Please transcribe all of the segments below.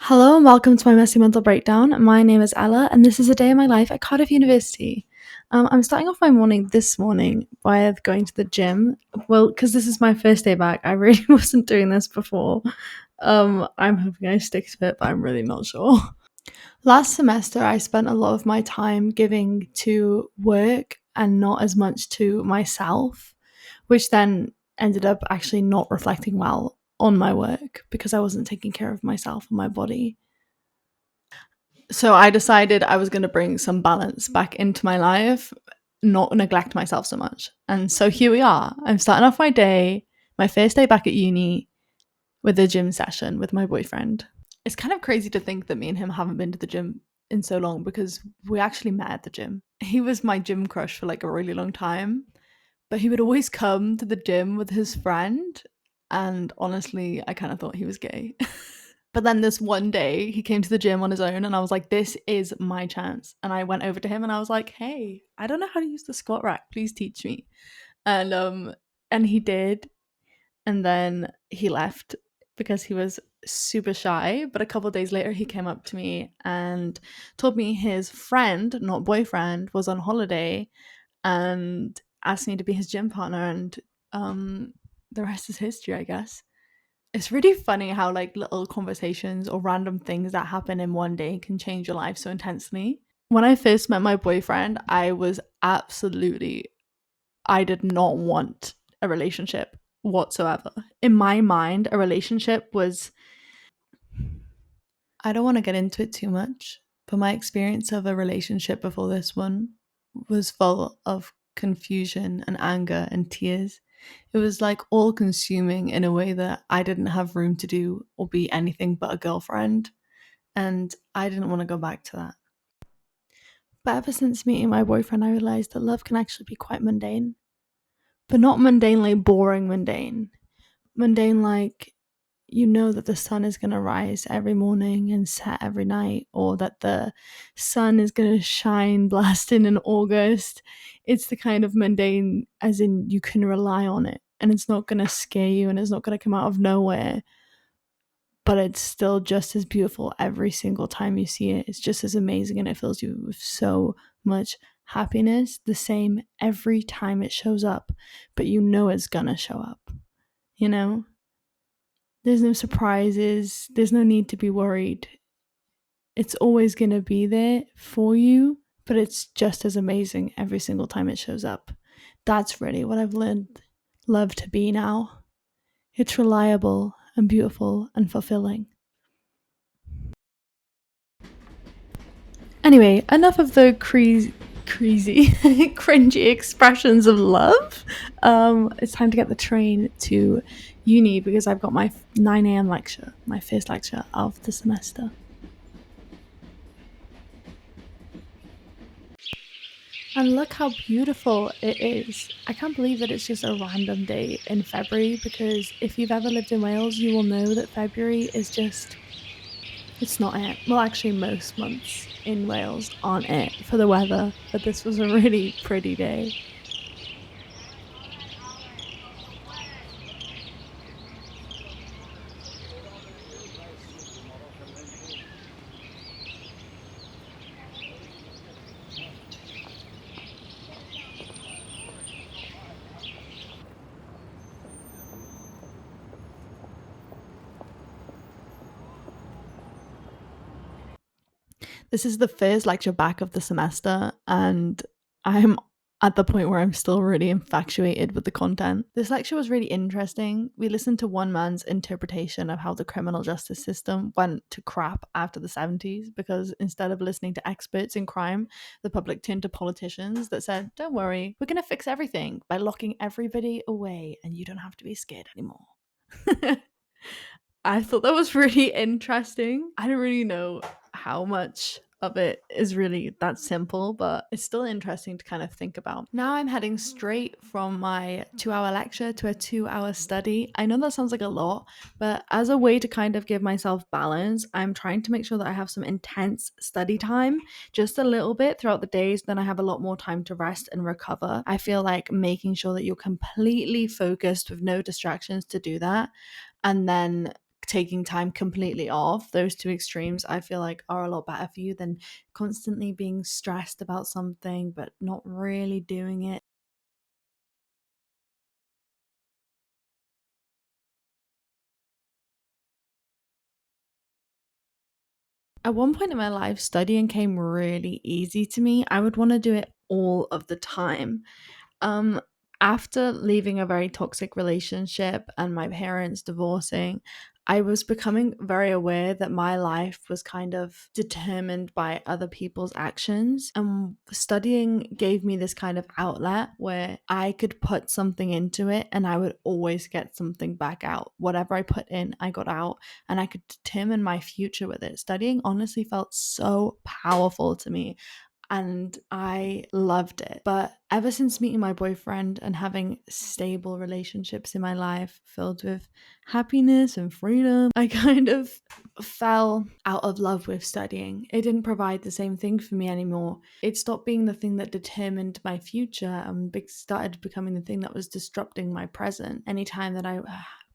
Hello and welcome to my messy mental breakdown. My name is Ella, and this is a day in my life at Cardiff University. I'm starting off my morning this morning by going to the gym. Well, because this is my first day back, I really wasn't doing this before. I'm hoping I stick to it, but I'm really not sure. Last semester, I spent a lot of my time giving to work and not as much to myself, which then ended up actually not reflecting well on my work because I wasn't taking care of myself and my body. So I decided I was going to bring some balance back into my life, not neglect myself so much. And so here we are. I'm starting off my day, my first day back at uni, with a gym session with my boyfriend. It's kind of crazy to think that me and him haven't been to the gym in so long because we actually met at the gym. He was my gym crush for like a really long time, but he would always come to the gym with his friend. And honestly, I kind of thought he was gay. But then this one day, he came to the gym on his own, and I was like, this is my chance. And I went over to him and I was like, hey, I don't know how to use the squat rack. Please teach me. And he did. And then he left because he was super shy. But a couple of days later, he came up to me and told me his friend, not boyfriend, was on holiday and asked me to be his gym partner. And the rest is history, I guess. It's really funny how like little conversations or random things that happen in one day can change your life so intensely. When I first met my boyfriend, I did not want a relationship whatsoever. In my mind, a relationship was, I don't want to get into it too much, but my experience of a relationship before this one was full of confusion and anger and tears. It was like all consuming in a way that I didn't have room to do or be anything but a girlfriend. And I didn't want to go back to that. But ever since meeting my boyfriend, I realized that love can actually be quite mundane, but not mundanely boring mundane. Mundane like you know that the sun is going to rise every morning and set every night, or that the sun is going to shine blasting in August. It's the kind of mundane as in you can rely on it and it's not going to scare you and it's not going to come out of nowhere, but it's still just as beautiful every single time you see it. It's just as amazing and it fills you with so much happiness, the same every time it shows up, but you know it's gonna show up, you know? There's no surprises, there's no need to be worried. It's always gonna be there for you, but it's just as amazing every single time it shows up. That's really what I've learned love to be now. It's reliable and beautiful and fulfilling. Anyway, enough of the crazy, cringy expressions of love. It's time to get the train to uni because I've got my 9 a.m. lecture, my first lecture of the semester. And look how beautiful it is. I can't believe that it's just a random day in February because if you've ever lived in Wales, you will know that February is just, it's not it. Well, actually, most months in Wales aren't it for the weather, but this was a really pretty day. This is the first lecture back of the semester, and I'm at the point where I'm still really infatuated with the content. This lecture was really interesting. We listened to one man's interpretation of how the criminal justice system went to crap after the 70s because instead of listening to experts in crime, the public turned to politicians that said, don't worry, we're going to fix everything by locking everybody away and you don't have to be scared anymore. I thought that was really interesting. I don't really know how much of it is really that simple, but it's still interesting to kind of think about. Now I'm heading straight from my 2 hour lecture to a 2 hour study. I know that sounds like a lot, but as a way to kind of give myself balance, I'm trying to make sure that I have some intense study time, just a little bit throughout the days. Then I have a lot more time to rest and recover. I feel like making sure that you're completely focused with no distractions to do that, and then taking time completely off. Those two extremes I feel like are a lot better for you than constantly being stressed about something but not really doing it. At one point in my life, studying came really easy to me. I would want to do it all of the time. Um, After leaving a very toxic relationship and my parents divorcing, I was becoming very aware that my life was kind of determined by other people's actions. And studying gave me this kind of outlet where I could put something into it and I would always get something back out. Whatever I put in, I got out, and I could determine my future with it. Studying honestly felt so powerful to me and I loved it. But ever since meeting my boyfriend and having stable relationships in my life filled with happiness and freedom, I kind of fell out of love with studying. It didn't provide the same thing for me anymore. It stopped being the thing that determined my future and started becoming the thing that was disrupting my present. Anytime that I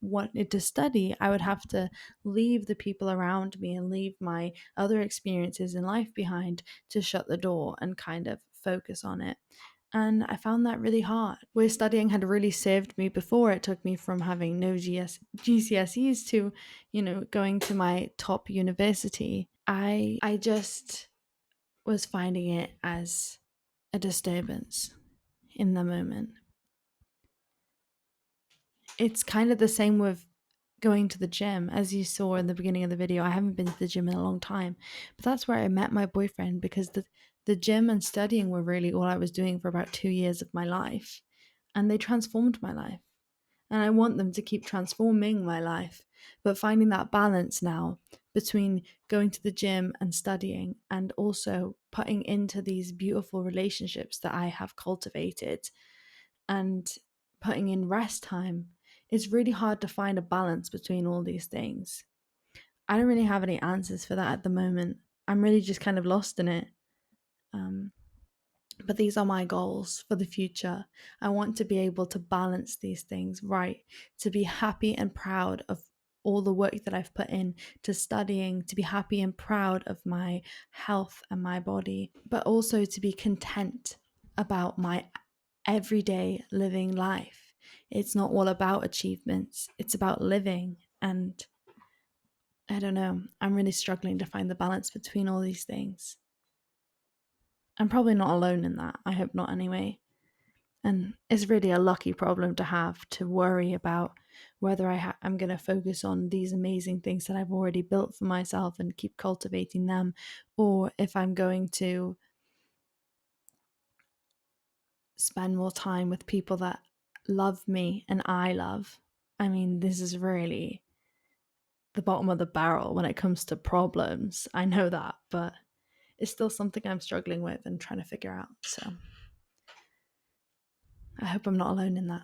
wanted to study, I would have to leave the people around me and leave my other experiences in life behind to shut the door and kind of focus on it. And I found that really hard. Where studying had really saved me before, it took me from having no GCSEs to, going to my top university. I just was finding it as a disturbance in the moment. It's kind of the same with going to the gym. As you saw in the beginning of the video, I haven't been to the gym in a long time, but that's where I met my boyfriend, because the gym and studying were really all I was doing for about 2 years of my life, and they transformed my life, and I want them to keep transforming my life. But finding that balance now between going to the gym and studying, and also putting into these beautiful relationships that I have cultivated, and putting in rest time, it's really hard to find a balance between all these things. I don't really have any answers for that at the moment. I'm really just kind of lost in it. Um, but these are my goals for the future. I want to be able to balance these things right, to be happy and proud of all the work that I've put in to studying, to be happy and proud of my health and my body, but also to be content about my everyday living life. It's not all about achievements, it's about living. And I don't know, I'm really struggling to find the balance between all these things. I'm probably not alone in that. I hope not, anyway. And it's really a lucky problem to have, to worry about whether I'm going to focus on these amazing things that I've already built for myself and keep cultivating them, or if I'm going to spend more time with people that love me and I love. I mean, this is really the bottom of the barrel when it comes to problems. I know that, but it's still something I'm struggling with and trying to figure out. So I hope I'm not alone in that.